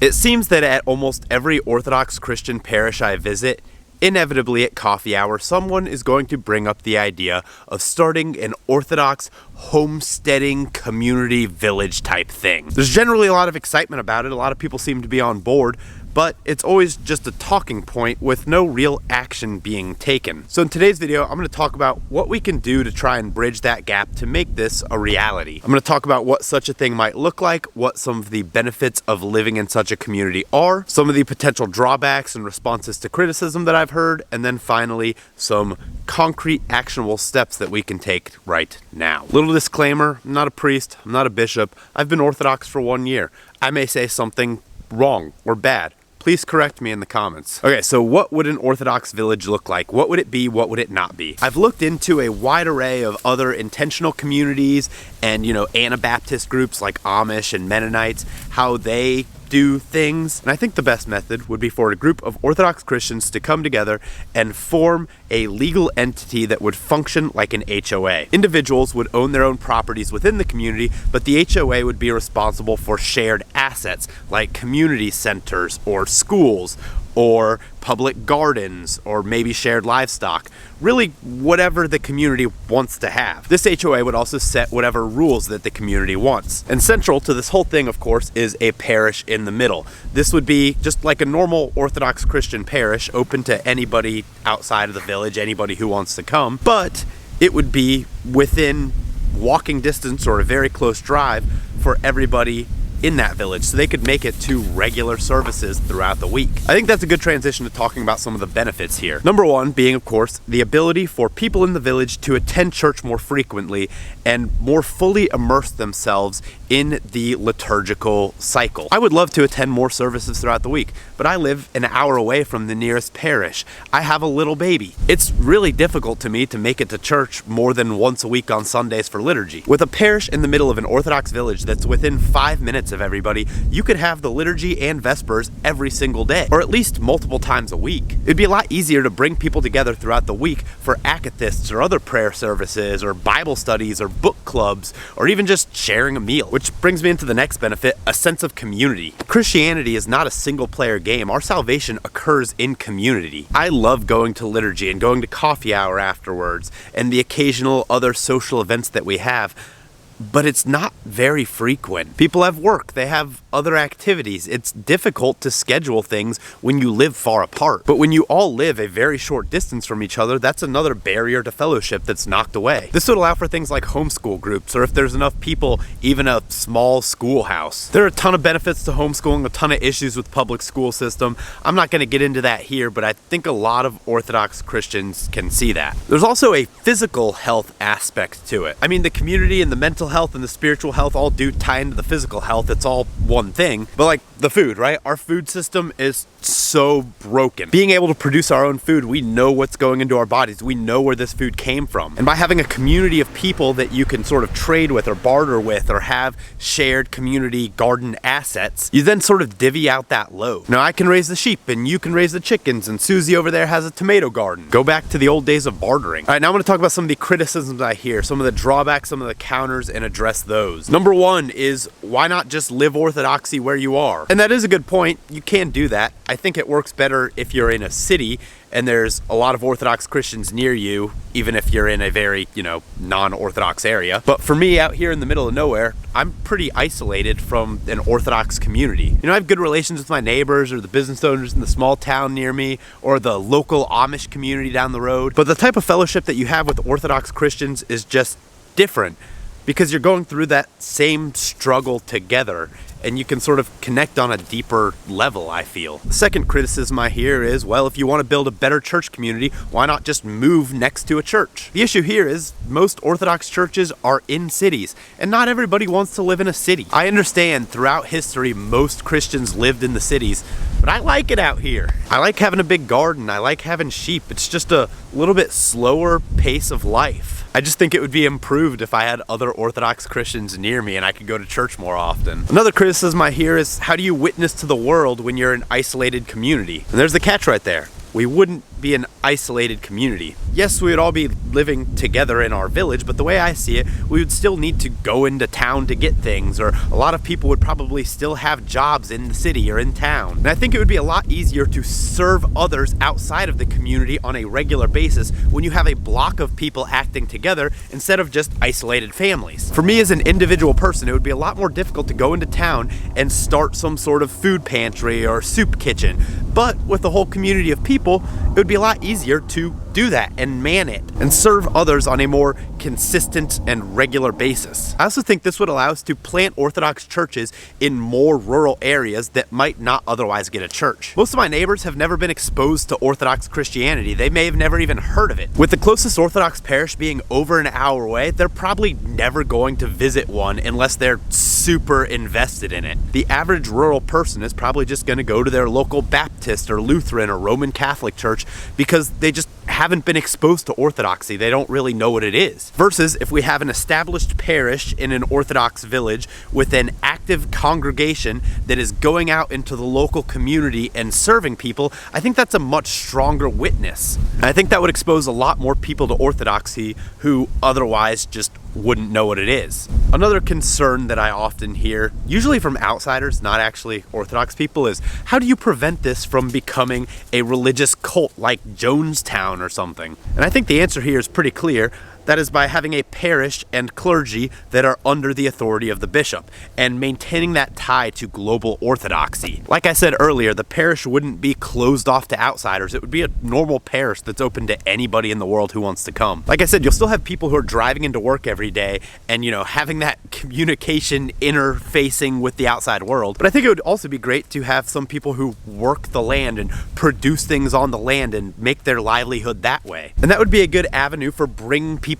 It seems that at almost every Orthodox Christian parish I visit, inevitably at coffee hour, someone is going to bring up the idea of starting an Orthodox homesteading community village type thing. There's generally a lot of excitement about it. A lot of people seem to be on board, but it's always just a talking point with no real action being taken. So in today's video, I'm going to talk about what we can do to try and bridge that gap to make this a reality. I'm going to talk about what such a thing might look like, what some of the benefits of living in such a community are, some of the potential drawbacks and responses to criticism that I've heard, and then finally some concrete actionable steps that we can take right now. Little disclaimer, I'm not a priest, I'm not a bishop, I've been Orthodox for 1 year. I may say something wrong or bad. Please correct me in the comments. Okay, so what would an Orthodox village look like? What would it be? What would it not be? I've looked into a wide array of other intentional communities and, Anabaptist groups like Amish and Mennonites, how they do things. And I think the best method would be for a group of Orthodox Christians to come together and form a legal entity that would function like an HOA. Individuals would own their own properties within the community, but the HOA would be responsible for shared assets like community centers or schools or public gardens, or maybe shared livestock. Really, whatever the community wants to have. This HOA would also set whatever rules that the community wants. And central to this whole thing, of course, is a parish in the middle. This would be just like a normal Orthodox Christian parish, open to anybody outside of the village, anybody who wants to come, but it would be within walking distance or a very close drive for everybody in that village, so they could make it to regular services throughout the week. I think that's a good transition to talking about some of the benefits here. Number one being, of course, the ability for people in the village to attend church more frequently and more fully immerse themselves in the liturgical cycle. I would love to attend more services throughout the week, but I live an hour away from the nearest parish. I have a little baby. It's really difficult to me to make it to church more than once a week on Sundays for liturgy. With a parish in the middle of an Orthodox village that's within 5 minutes of everybody, you could have the liturgy and vespers every single day, or at least multiple times a week. It'd be a lot easier to bring people together throughout the week for acathists or other prayer services or Bible studies or book clubs, or even just sharing a meal. Which brings me into the next benefit, a sense of community. Christianity is not a single player game. Our salvation occurs in community. I love going to liturgy and going to coffee hour afterwards and the occasional other social events that we have, but it's not very frequent. People have work, they have other activities. It's difficult to schedule things when you live far apart. But when you all live a very short distance from each other, that's another barrier to fellowship that's knocked away. This would allow for things like homeschool groups, or if there's enough people, even a small schoolhouse. There are a ton of benefits to homeschooling, a ton of issues with public school system. I'm not going to get into that here, but I think a lot of Orthodox Christians can see that. There's also a physical health aspect to it. I mean, the community and the mental health and the spiritual health all do tie into the physical health. It's all one thing. But like the food, right? Our food system is so broken. Being able to produce our own food, we know what's going into our bodies. We know where this food came from. And by having a community of people that you can sort of trade with or barter with or have shared community garden assets, you then sort of divvy out that load. Now I can raise the sheep and you can raise the chickens and Susie over there has a tomato garden. Go back to the old days of bartering. All right, now I'm going to talk about some of the criticisms I hear, some of the drawbacks, some of the counters, and address those. Number one is, why not just live Orthodoxy where you are? And that is a good point. You can do that. I think it works better if you're in a city and there's a lot of Orthodox Christians near you, even if you're in a very, non-Orthodox area. But for me, out here in the middle of nowhere, I'm pretty isolated from an Orthodox community. I have good relations with my neighbors or the business owners in the small town near me or the local Amish community down the road. But the type of fellowship that you have with Orthodox Christians is just different, because you're going through that same struggle together and you can sort of connect on a deeper level, I feel. The second criticism I hear is, well, if you want to build a better church community, why not just move next to a church? The issue here is most Orthodox churches are in cities, and not everybody wants to live in a city. I understand throughout history most Christians lived in the cities, but I like it out here. I like having a big garden, I like having sheep. It's just a little bit slower pace of life. I just think it would be improved if I had other Orthodox Christians near me and I could go to church more often. Another criticism I hear is, how do you witness to the world when you're an isolated community? And there's the catch right there. We wouldn't be an isolated community. yes, we would all be living together in our village, but the way I see it, we would still need to go into town to get things, or a lot of people would probably still have jobs in the city or in town. And I think it would be a lot easier to serve others outside of the community on a regular basis when you have a block of people acting together instead of just isolated families. For me as an individual person, it would be a lot more difficult to go into town and start some sort of food pantry or soup kitchen. But with a whole community of people, it would be a lot easier to do that and man it and serve others on a more consistent and regular basis. I also think this would allow us to plant Orthodox churches in more rural areas that might not otherwise get a church. Most of my neighbors have never been exposed to Orthodox Christianity. They may have never even heard of it. With the closest Orthodox parish being over an hour away, they're probably never going to visit one unless they're super invested in it. The average rural person is probably just going to go to their local Baptist or Lutheran or Roman Catholic church because they just haven't been exposed to Orthodoxy. They don't really know what it is. Versus if we have an established parish in an Orthodox village with an active congregation that is going out into the local community and serving people, I think that's a much stronger witness. And I think that would expose a lot more people to Orthodoxy who otherwise just wouldn't know what it is. Another concern that I often hear, usually from outsiders, not actually Orthodox people, is how do you prevent this from becoming a religious cult like Jonestown or something? And I think the answer here is pretty clear. That is by having a parish and clergy that are under the authority of the bishop and maintaining that tie to global orthodoxy. Like I said earlier, the parish wouldn't be closed off to outsiders. It would be a normal parish that's open to anybody in the world who wants to come. Like I said, you'll still have people who are driving into work every day and, having that communication interfacing with the outside world. But I think it would also be great to have some people who work the land and produce things on the land and make their livelihood that way. And that would be a good avenue for bringing people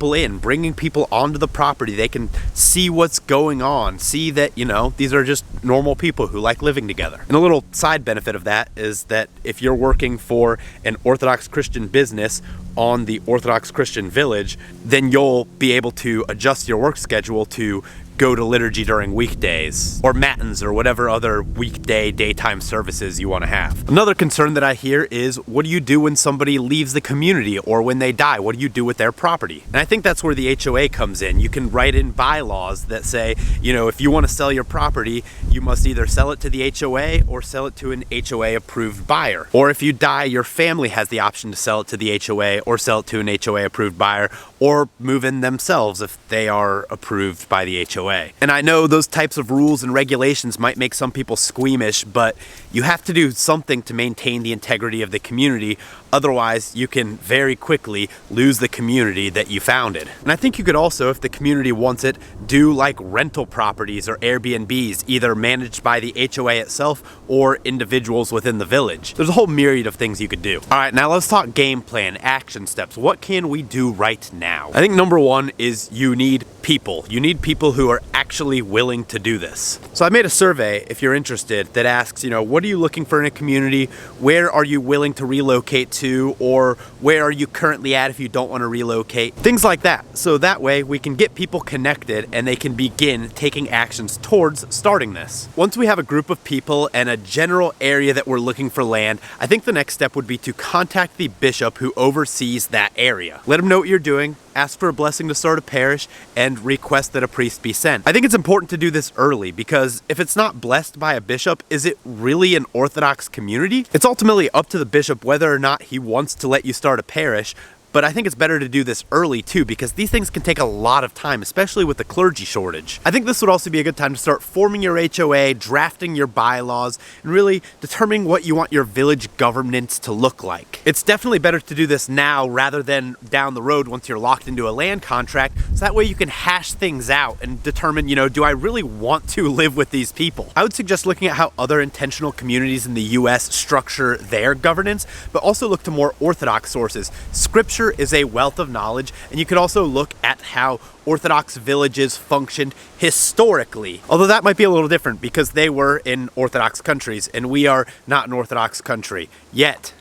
onto the property. They can see what's going on, see that, these are just normal people who like living together. And a little side benefit of that is that if you're working for an Orthodox Christian business on the Orthodox Christian village, then you'll be able to adjust your work schedule to go to liturgy during weekdays or matins or whatever other weekday daytime services you want to have. Another concern that I hear is, what do you do when somebody leaves the community or when they die? What do you do with their property? And I think that's where the HOA comes in. You can write in bylaws that say, if you want to sell your property, you must either sell it to the HOA or sell it to an HOA approved buyer. Or if you die, your family has the option to sell it to the HOA or sell it to an HOA approved buyer, or move in themselves if they are approved by the HOA. And I know those types of rules and regulations might make some people squeamish, but you have to do something to maintain the integrity of the community. Otherwise, you can very quickly lose the community that you founded. And I think you could also, if the community wants it, do like rental properties or Airbnbs, either managed by the HOA itself or individuals within the village. There's a whole myriad of things you could do. All right, now let's talk game plan, action steps. What can we do right now? I think number one is you need people. You need people who are actually willing to do this. So I made a survey, if you're interested, that asks, what are you looking for in a community? Where are you willing to relocate to? Or where are you currently at if you don't want to relocate? Things like that. So that way we can get people connected and they can begin taking actions towards starting this. Once we have a group of people and a general area that we're looking for land, I think the next step would be to contact the bishop who oversees that area. Let him know what you're doing, ask for a blessing to start a parish, and request that a priest be sent. I think it's important to do this early because if it's not blessed by a bishop, is it really an Orthodox community? It's ultimately up to the bishop whether or not he wants to let you start a parish. But I think it's better to do this early too, because these things can take a lot of time, especially with the clergy shortage. I think this would also be a good time to start forming your HOA, drafting your bylaws, and really determining what you want your village governance to look like. It's definitely better to do this now rather than down the road once you're locked into a land contract, so that way you can hash things out and determine, do I really want to live with these people? I would suggest looking at how other intentional communities in the US structure their governance, but also look to more Orthodox sources. Scripture is a wealth of knowledge, and you could also look at how Orthodox villages functioned historically. Although that might be a little different because they were in Orthodox countries and we are not an Orthodox country yet.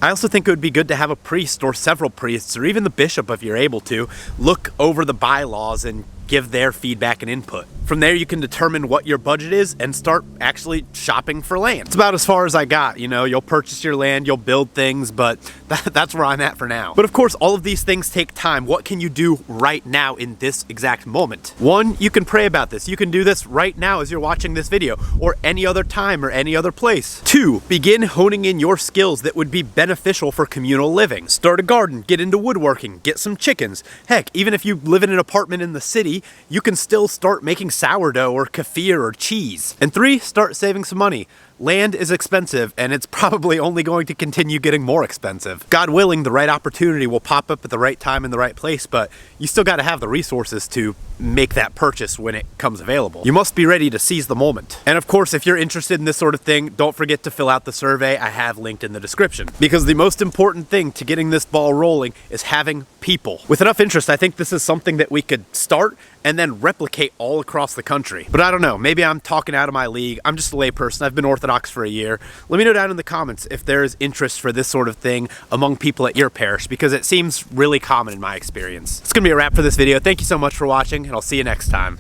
I also think it would be good to have a priest or several priests or even the bishop, if you're able to, look over the bylaws and give their feedback and input. From there, you can determine what your budget is and start actually shopping for land. It's about as far as I got. You know, you'll purchase your land, you'll build things, but that's where I'm at for now. But of course, all of these things take time. What can you do right now in this exact moment? One, you can pray about this. You can do this right now as you're watching this video, or any other time or any other place. Two, begin honing in your skills that would be beneficial for communal living. Start a garden, get into woodworking, get some chickens. Heck, even if you live in an apartment in the city, you can still start making sourdough or kefir or cheese. And three, start saving some money. Land is expensive, and it's probably only going to continue getting more expensive. God willing, the right opportunity will pop up at the right time in the right place, but you still got to have the resources to make that purchase when it comes available. You must be ready to seize the moment. And of course, if you're interested in this sort of thing, don't forget to fill out the survey I have linked in the description. Because the most important thing to getting this ball rolling is having people. With enough interest, I think this is something that we could start and then replicate all across the country. But I don't know, maybe I'm talking out of my league. I'm just a layperson. I've been Orthodox for a year. Let me know down in the comments if there is interest for this sort of thing among people at your parish, because it seems really common in my experience. It's gonna be a wrap for this video. Thank you so much for watching, and I'll see you next time.